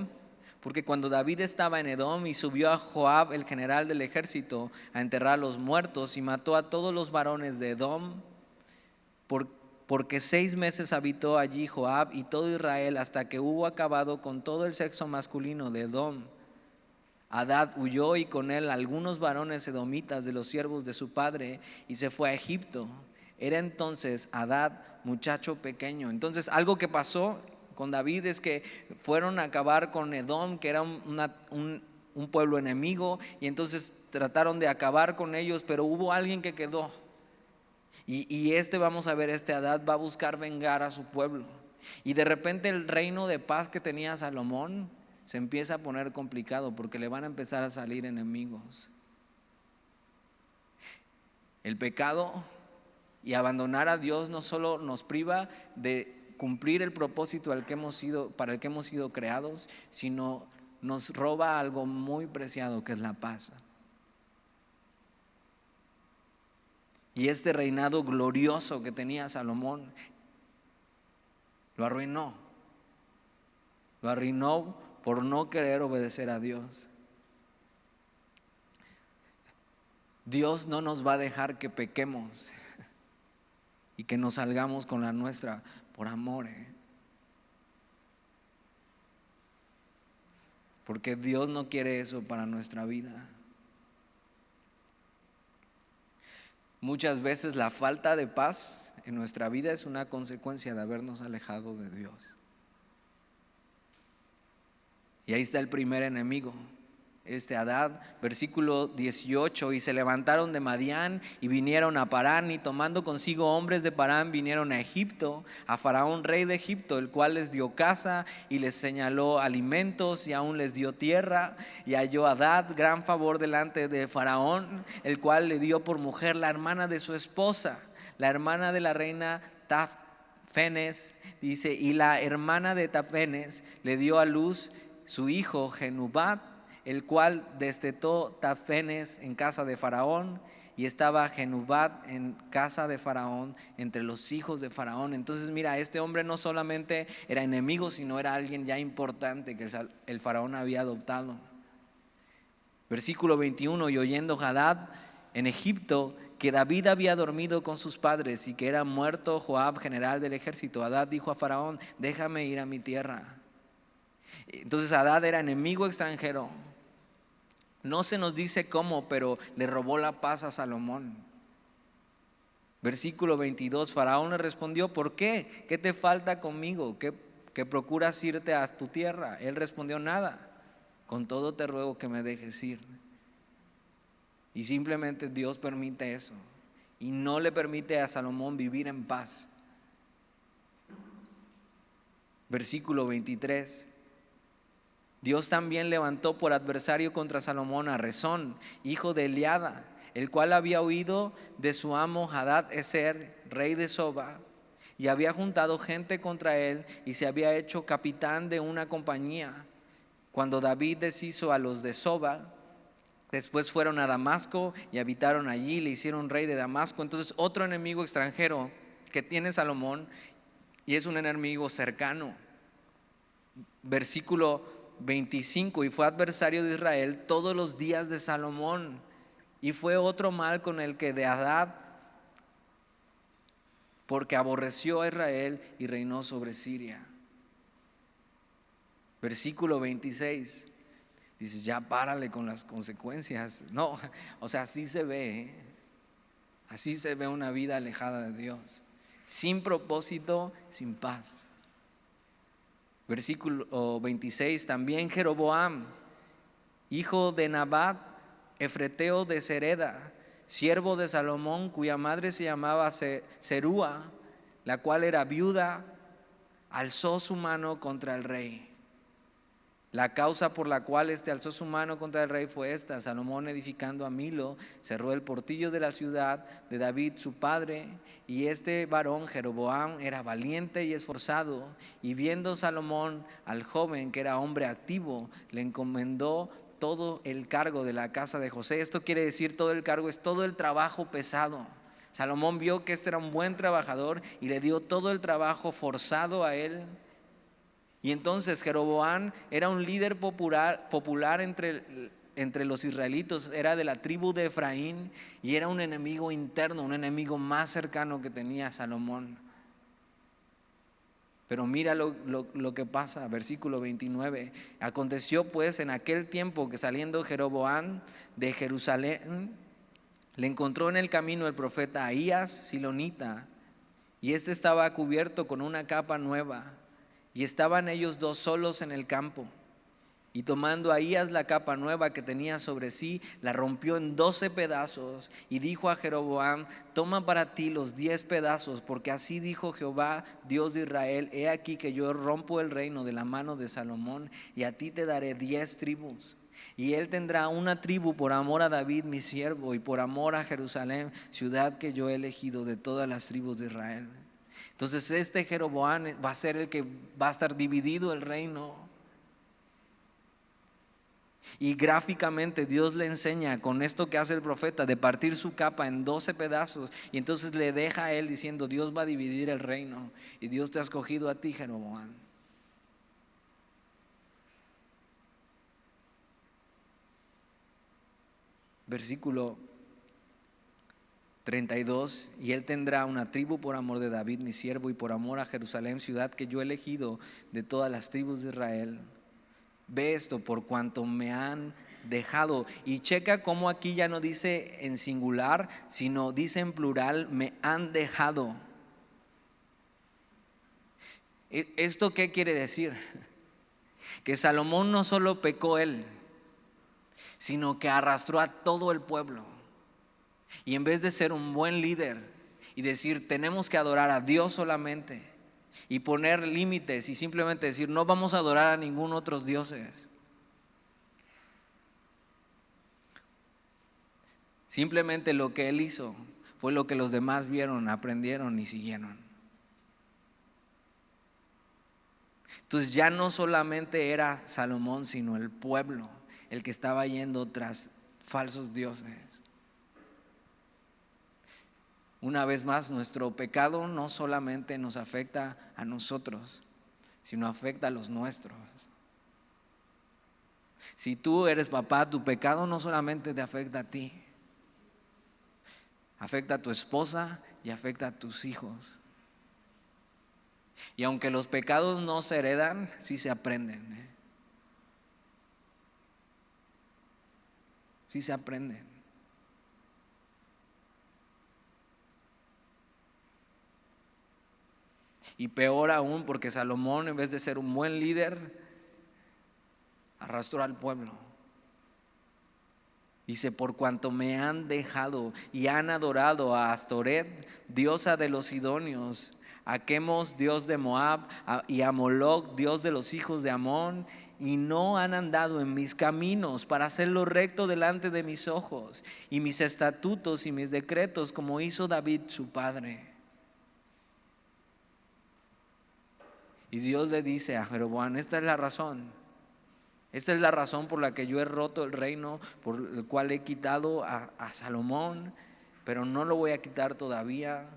Porque cuando David estaba en Edom, y subió a Joab, el general del ejército, a enterrar a los muertos, y mató a todos los varones de Edom, Por- porque 6 meses habitó allí Joab y todo Israel hasta que hubo acabado con todo el sexo masculino de Edom. Hadad huyó y con él algunos varones edomitas de los siervos de su padre y se fue a Egipto. Era entonces Hadad muchacho pequeño. Entonces algo que pasó con David es que fueron a acabar con Edom, que era un pueblo enemigo, y entonces trataron de acabar con ellos, pero hubo alguien que quedó. Y vamos a ver, Hadad va a buscar vengar a su pueblo. Y de repente el reino de paz que tenía Salomón se empieza a poner complicado porque le van a empezar a salir enemigos. El pecado y abandonar a Dios no solo nos priva de cumplir el propósito para el que hemos sido creados, sino nos roba algo muy preciado, que es la paz. Y este reinado glorioso que tenía Salomón lo arruinó. Lo arruinó por no querer obedecer a Dios. Dios no nos va a dejar que pequemos y que nos salgamos con la nuestra por amor. Porque Dios no quiere eso para nuestra vida. Muchas veces la falta de paz en nuestra vida es una consecuencia de habernos alejado de Dios. Y ahí está el primer enemigo, Hadad, versículo 18: y se levantaron de Madián y vinieron a Parán, y tomando consigo hombres de Parán vinieron a Egipto, a Faraón rey de Egipto, el cual les dio casa y les señaló alimentos y aún les dio tierra. Y halló Hadad gran favor delante de Faraón, el cual le dio por mujer la hermana de su esposa, la hermana de la reina Tafenes. Dice: y la hermana de Tafenes le dio a luz su hijo Genubat, el cual destetó Tafenes en casa de Faraón, y estaba Genubat en casa de Faraón entre los hijos de Faraón. Entonces mira, este hombre no solamente era enemigo, sino era alguien ya importante que el Faraón había adoptado. Versículo 21: y oyendo Hadad en Egipto que David había dormido con sus padres y que era muerto Joab, general del ejército, Hadad dijo a Faraón: déjame ir a mi tierra. Entonces Hadad era enemigo extranjero. No se nos dice cómo, pero le robó la paz a Salomón. Versículo 22: Faraón le respondió: ¿por qué? ¿Qué te falta conmigo? ¿Que procuras irte a tu tierra? Él respondió: nada, con todo te ruego que me dejes ir. Y simplemente Dios permite eso, y no le permite a Salomón vivir en paz. Versículo 23: Dios también levantó por adversario contra Salomón a Rezón, hijo de Eliada, el cual había huido de su amo Hadad Ezer, rey de Soba, y había juntado gente contra él y se había hecho capitán de una compañía. Cuando David deshizo a los de Soba, después fueron a Damasco y habitaron allí, le hicieron rey de Damasco. Entonces otro enemigo extranjero que tiene Salomón, y es un enemigo cercano. Versículo 25: y fue adversario de Israel todos los días de Salomón, y fue otro mal con el que de Hadad, porque aborreció a Israel y reinó sobre Siria. Versículo 26: dices, ya párale con las consecuencias. No, o sea, así se ve, así se ve una vida alejada de Dios, sin propósito, sin paz. Versículo 26: también Jeroboam, hijo de Nabat, efreteo de Sereda, siervo de Salomón, cuya madre se llamaba Serúa, la cual era viuda, alzó su mano contra el rey. La causa por la cual alzó su mano contra el rey fue esta: Salomón, edificando a Milo, cerró el portillo de la ciudad de David su padre, y este varón Jeroboam era valiente y esforzado, y viendo Salomón al joven que era hombre activo, le encomendó todo el cargo de la casa de José. Esto quiere decir, todo el cargo es todo el trabajo pesado. Salomón vio que este era un buen trabajador y le dio todo el trabajo forzado a él. Y entonces Jeroboam era un líder popular entre entre los israelitas, era de la tribu de Efraín y era un enemigo interno, un enemigo más cercano que tenía Salomón. Pero mira lo que pasa, versículo 29. Aconteció pues en aquel tiempo que saliendo Jeroboam de Jerusalén, le encontró en el camino el profeta Ahías Silonita, y este estaba cubierto con una capa nueva, y estaban ellos dos solos en el campo. Y tomando Ahías la capa nueva que tenía sobre sí, la rompió en 12 pedazos y dijo a Jeroboam: toma para ti los 10 pedazos, porque así dijo Jehová, Dios de Israel: he aquí que yo rompo el reino de la mano de Salomón, y a ti te daré 10 tribus. Y él tendrá una tribu por amor a David mi siervo, y por amor a Jerusalén, ciudad que yo he elegido de todas las tribus de Israel. Entonces este Jeroboam va a ser el que va a estar dividido el reino. Y gráficamente Dios le enseña con esto que hace el profeta de partir su capa en 12 pedazos, y entonces le deja a él diciendo: Dios va a dividir el reino y Dios te ha escogido a ti, Jeroboam. Versículo 32: y él tendrá una tribu por amor de David mi siervo, y por amor a Jerusalén, ciudad que yo he elegido de todas las tribus de Israel. Ve esto: por cuanto me han dejado. Y checa cómo aquí ya no dice en singular, sino dice en plural: me han dejado. ¿Esto qué quiere decir? Que Salomón no solo pecó él, sino que arrastró a todo el pueblo. Y en vez de ser un buen líder y decir tenemos que adorar a Dios solamente, y poner límites y simplemente decir no vamos a adorar a ningún otro dioses, simplemente lo que él hizo fue lo que los demás vieron, aprendieron y siguieron. Entonces ya no solamente era Salomón, sino el pueblo el que estaba yendo tras falsos dioses. Una vez más, nuestro pecado no solamente nos afecta a nosotros, sino afecta a los nuestros. Si tú eres papá, tu pecado no solamente te afecta a ti, afecta a tu esposa y afecta a tus hijos. Y aunque los pecados no se heredan, sí se aprenden. Sí se aprenden. Y peor aún, porque Salomón, en vez de ser un buen líder, arrastró al pueblo. Dice: por cuanto me han dejado y han adorado a Astoret, diosa de los sidonios, a Quemos, dios de Moab, y a Moloc, dios de los hijos de Amón, y no han andado en mis caminos para hacerlo recto delante de mis ojos, y mis estatutos y mis decretos, como hizo David su padre. Y Dios le dice a Jeroboam: esta es la razón. Esta es la razón por la que yo he roto el reino, por el cual he quitado a Salomón, pero no lo voy a quitar todavía.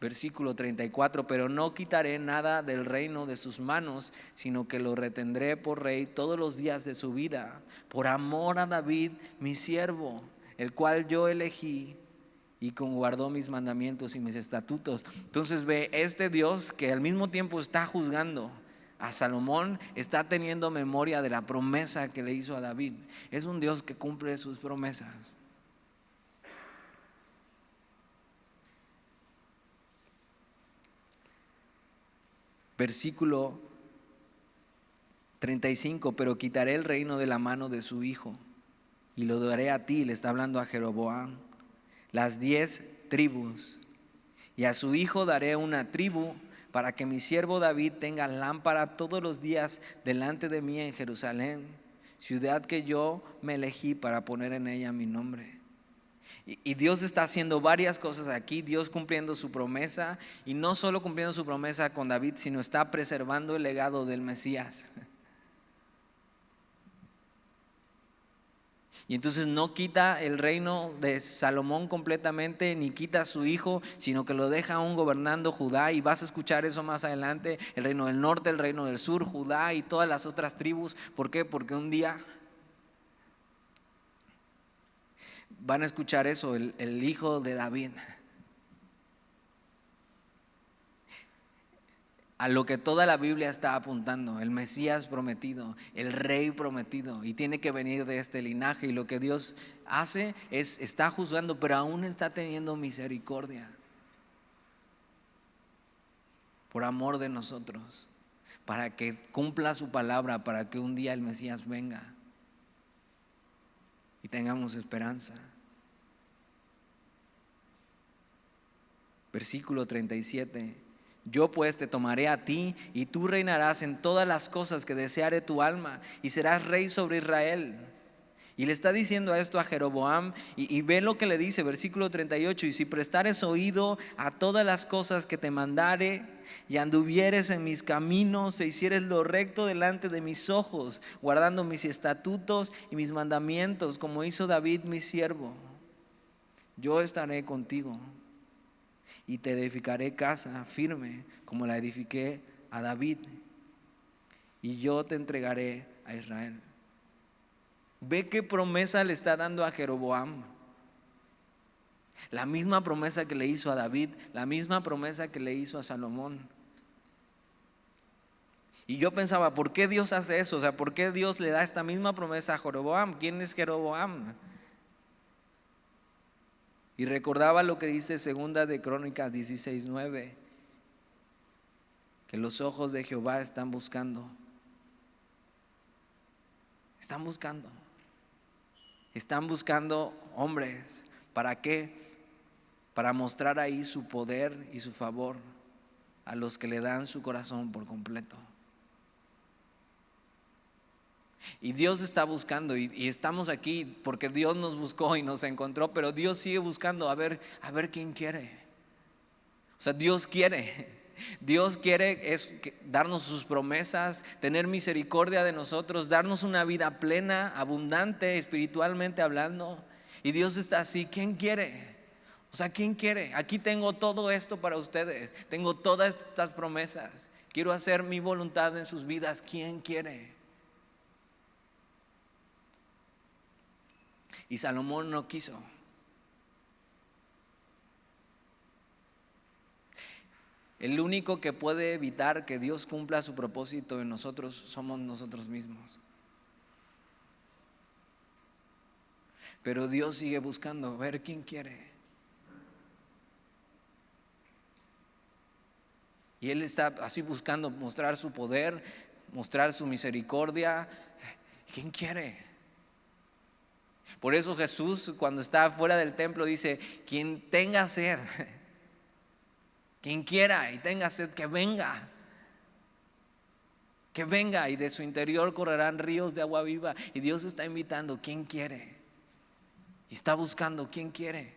Versículo 34: pero no quitaré nada del reino de sus manos, sino que lo retendré por rey todos los días de su vida, por amor a David mi siervo, el cual yo elegí, y guardó mis mandamientos y mis estatutos. Entonces ve, este Dios que al mismo tiempo está juzgando a Salomón, está teniendo memoria de la promesa que le hizo a David. Es un Dios que cumple sus promesas. Versículo 35: pero quitaré el reino de la mano de su hijo y lo daré a ti. Le está hablando a Jeroboam, las 10 tribus, y a su hijo daré una tribu, para que mi siervo David tenga lámpara todos los días delante de mí en Jerusalén, ciudad que yo me elegí para poner en ella mi nombre. Y Dios está haciendo varias cosas aquí. Dios cumpliendo su promesa, y no solo cumpliendo su promesa con David, sino está preservando el legado del Mesías. Y entonces no quita el reino de Salomón completamente, ni quita a su hijo, sino que lo deja aún gobernando Judá. Y vas a escuchar eso más adelante, el reino del norte, el reino del sur, Judá y todas las otras tribus. ¿Por qué? Porque un día van a escuchar eso, el hijo de David, a lo que toda la Biblia está apuntando, el Mesías prometido, el rey prometido, y tiene que venir de este linaje. Y lo que Dios hace es, está juzgando, pero aún está teniendo misericordia por amor de nosotros, para que cumpla su palabra, para que un día el Mesías venga y tengamos esperanza. Versículo 37. Yo pues te tomaré a ti y tú reinarás en todas las cosas que deseare tu alma y serás rey sobre Israel. Y le está diciendo esto a Jeroboam y ve lo que le dice, versículo 38. Y si prestares oído a todas las cosas que te mandare y anduvieres en mis caminos e hicieres lo recto delante de mis ojos, guardando mis estatutos y mis mandamientos, como hizo David mi siervo, yo estaré contigo y te edificaré casa firme como la edifiqué a David, y yo te entregaré a Israel. Ve qué promesa le está dando a Jeroboam. La misma promesa que le hizo a David, la misma promesa que le hizo a Salomón. Y yo pensaba, ¿por qué Dios hace eso? O sea, ¿por qué Dios le da esta misma promesa a Jeroboam? ¿Quién es Jeroboam? Y recordaba lo que dice segunda de Crónicas 16:9, que los ojos de Jehová están buscando. Están buscando hombres. ¿Para qué? Para mostrar ahí su poder y su favor a los que le dan su corazón por completo. Y Dios está buscando y estamos aquí porque Dios nos buscó y nos encontró, pero Dios sigue buscando a ver quién quiere. O sea, Dios quiere darnos sus promesas, tener misericordia de nosotros, darnos una vida plena, abundante, espiritualmente hablando. Y Dios está así, ¿quién quiere? O sea, ¿quién quiere? Aquí tengo todo esto para ustedes, tengo todas estas promesas, quiero hacer mi voluntad en sus vidas, ¿quién quiere? Y Salomón no quiso. El único que puede evitar que Dios cumpla su propósito en nosotros somos nosotros mismos. Pero Dios sigue buscando ver quién quiere. Y Él está así buscando mostrar su poder, mostrar su misericordia. ¿Quién quiere? Por eso Jesús, cuando está fuera del templo, dice: quien tenga sed, quien quiera y tenga sed, que venga. Que venga, y de su interior correrán ríos de agua viva. Y Dios está invitando, ¿quién quiere? Y está buscando, ¿quién quiere?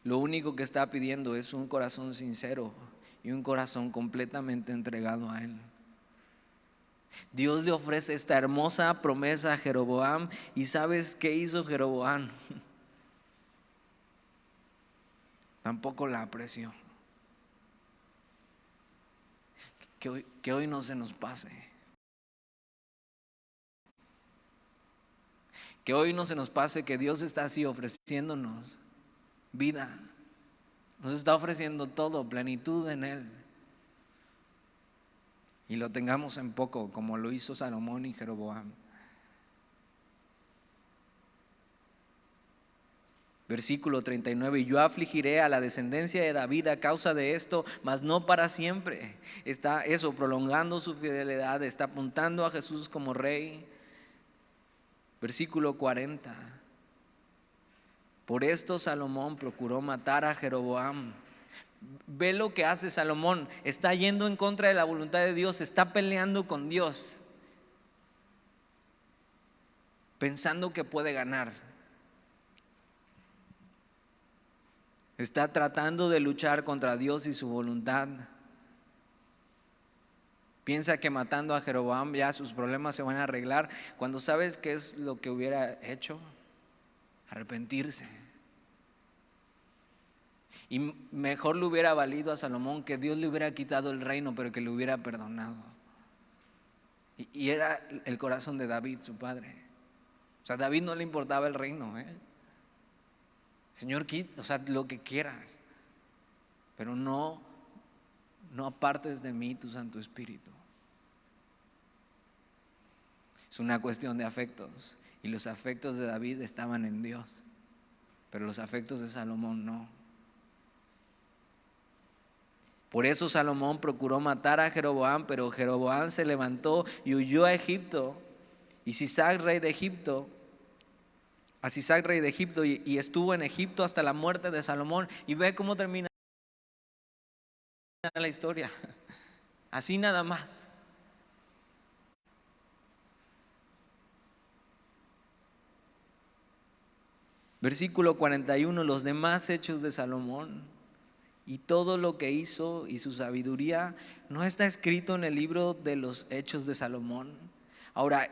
Lo único que está pidiendo es un corazón sincero y un corazón completamente entregado a Él. Dios le ofrece esta hermosa promesa a Jeroboam. ¿Y sabes qué hizo Jeroboam? Tampoco la apreció. Que hoy no se nos pase. Que hoy no se nos pase que Dios está así ofreciéndonos vida. Nos está ofreciendo todo, plenitud en Él. Y lo tengamos en poco, como lo hizo Salomón y Jeroboam. Versículo 39: y yo afligiré a la descendencia de David a causa de esto, mas no para siempre. Está eso, prolongando su fidelidad, está apuntando a Jesús como rey. Versículo 40: por esto Salomón procuró matar a Jeroboam. Ve lo que hace Salomón, está yendo en contra de la voluntad de Dios, está peleando con Dios, pensando que puede ganar. Está tratando de luchar contra Dios y su voluntad. Piensa que matando a Jeroboam ya sus problemas se van a arreglar, cuando sabes qué es lo que hubiera hecho: arrepentirse. Y mejor le hubiera valido a Salomón que Dios le hubiera quitado el reino, pero que le hubiera perdonado. Y era el corazón de David, su padre. O sea, a David no le importaba el reino, Señor, o sea, lo que quieras, pero no apartes de mí tu Santo Espíritu. Es una cuestión de afectos, y los afectos de David estaban en Dios, pero los afectos de Salomón no. Por eso Salomón procuró matar a Jeroboam, pero Jeroboam se levantó y huyó a Egipto. Y Sisac, rey de Egipto, y estuvo en Egipto hasta la muerte de Salomón. Y ve cómo termina la historia. Así nada más. Versículo 41, los demás hechos de Salomón y todo lo que hizo y su sabiduría, ¿no está escrito en el libro de los hechos de Salomón? Ahora,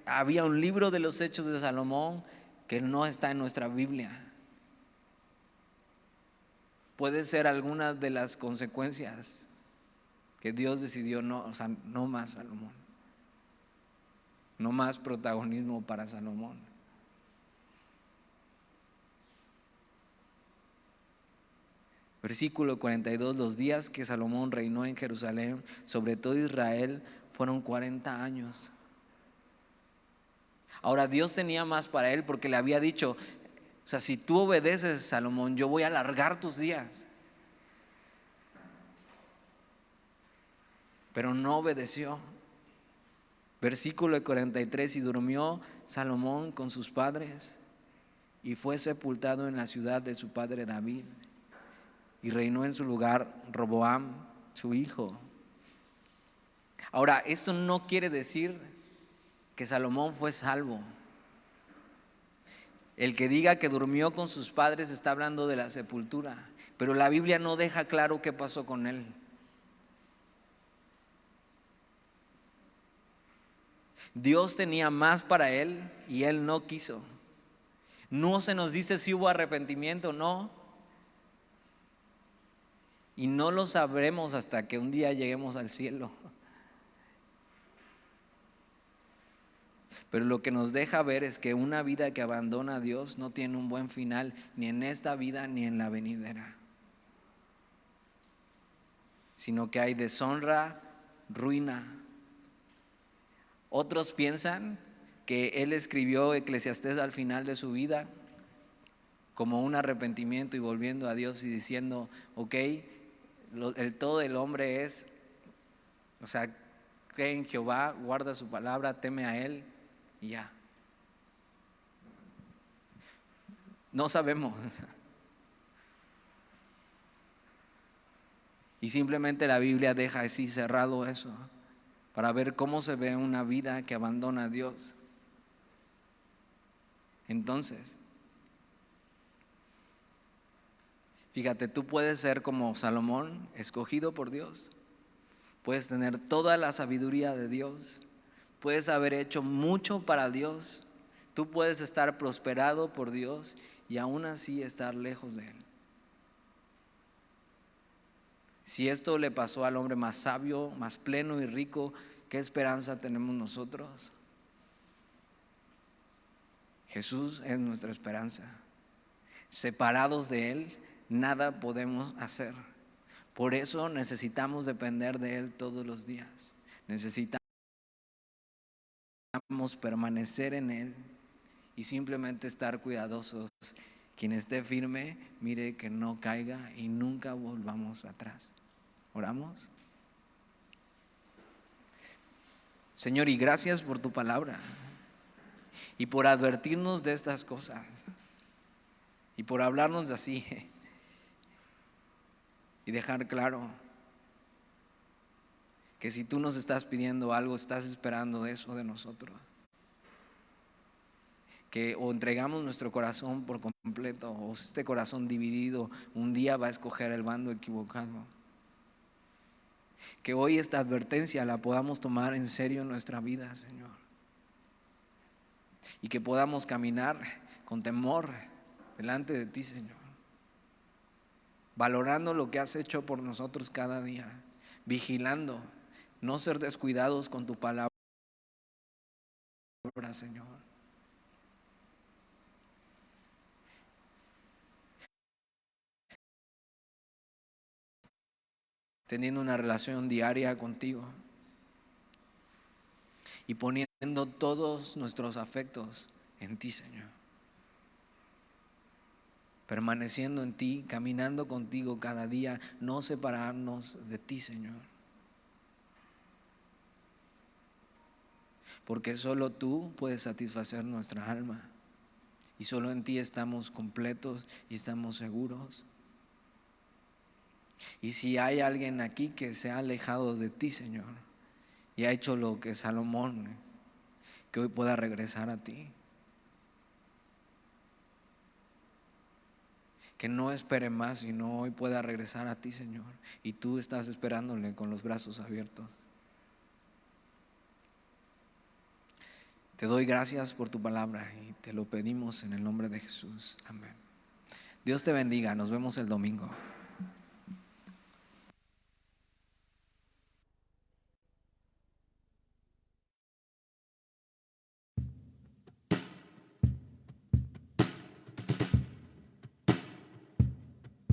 había un libro de los hechos de Salomón que no está en nuestra Biblia. Puede ser alguna de las consecuencias que Dios decidió no más Salomón, no más protagonismo para Salomón. Versículo 42, los días que Salomón reinó en Jerusalén sobre todo Israel fueron 40 años. Ahora, Dios tenía más para él, porque le había dicho: o sea, si tú obedeces, Salomón, yo voy a alargar tus días. Pero no obedeció. Versículo 43, y durmió Salomón con sus padres y fue sepultado en la ciudad de su padre David, y reinó en su lugar Roboam, su hijo. Ahora, esto no quiere decir que Salomón fue salvo. El que diga que durmió con sus padres está hablando de la sepultura, pero la Biblia no deja claro qué pasó con él. Dios tenía más para él y él no quiso. No se nos dice si hubo arrepentimiento o no, y no lo sabremos hasta que un día lleguemos al cielo. Pero lo que nos deja ver es que una vida que abandona a Dios no tiene un buen final, ni en esta vida ni en la venidera, sino que hay deshonra, ruina. Otros piensan que él escribió Eclesiastés al final de su vida como un arrepentimiento y volviendo a Dios y diciendo: ok, el todo del hombre es, o sea, cree en Jehová, guarda su palabra, teme a él y ya. No sabemos. Y simplemente la Biblia deja así cerrado eso, para ver cómo se ve una vida que abandona a Dios. Entonces, fíjate, tú puedes ser como Salomón, escogido por Dios. Puedes tener toda la sabiduría de Dios. Puedes haber hecho mucho para Dios. Tú puedes estar prosperado por Dios y aún así estar lejos de Él. Si esto le pasó al hombre más sabio, más pleno y rico, ¿qué esperanza tenemos nosotros? Jesús es nuestra esperanza. Separados de Él, nada podemos hacer. Por eso necesitamos depender de Él todos los días. Necesitamos permanecer en Él y simplemente estar cuidadosos. Quien esté firme, mire que no caiga y nunca volvamos atrás. ¿Oramos? Señor, y gracias por tu palabra y por advertirnos de estas cosas y por hablarnos así y dejar claro que si tú nos estás pidiendo algo, estás esperando eso de nosotros. Que o entregamos nuestro corazón por completo, o este corazón dividido un día va a escoger el bando equivocado. Que hoy esta advertencia la podamos tomar en serio en nuestra vida, Señor. Y que podamos caminar con temor delante de ti, Señor. Valorando lo que has hecho por nosotros cada día. Vigilando, no ser descuidados con tu palabra, Señor. Teniendo una relación diaria contigo y poniendo todos nuestros afectos en ti, Señor. Permaneciendo en ti, caminando contigo cada día, no separarnos de ti, Señor. Porque solo tú puedes satisfacer nuestra alma y solo en ti estamos completos y estamos seguros. Y si hay alguien aquí que se ha alejado de ti, Señor, y ha hecho lo que Salomón, que hoy pueda regresar a ti. Que no espere más, sino hoy pueda regresar a ti, Señor. Y tú estás esperándole con los brazos abiertos. Te doy gracias por tu palabra y te lo pedimos en el nombre de Jesús. Amén. Dios te bendiga. Nos vemos el domingo.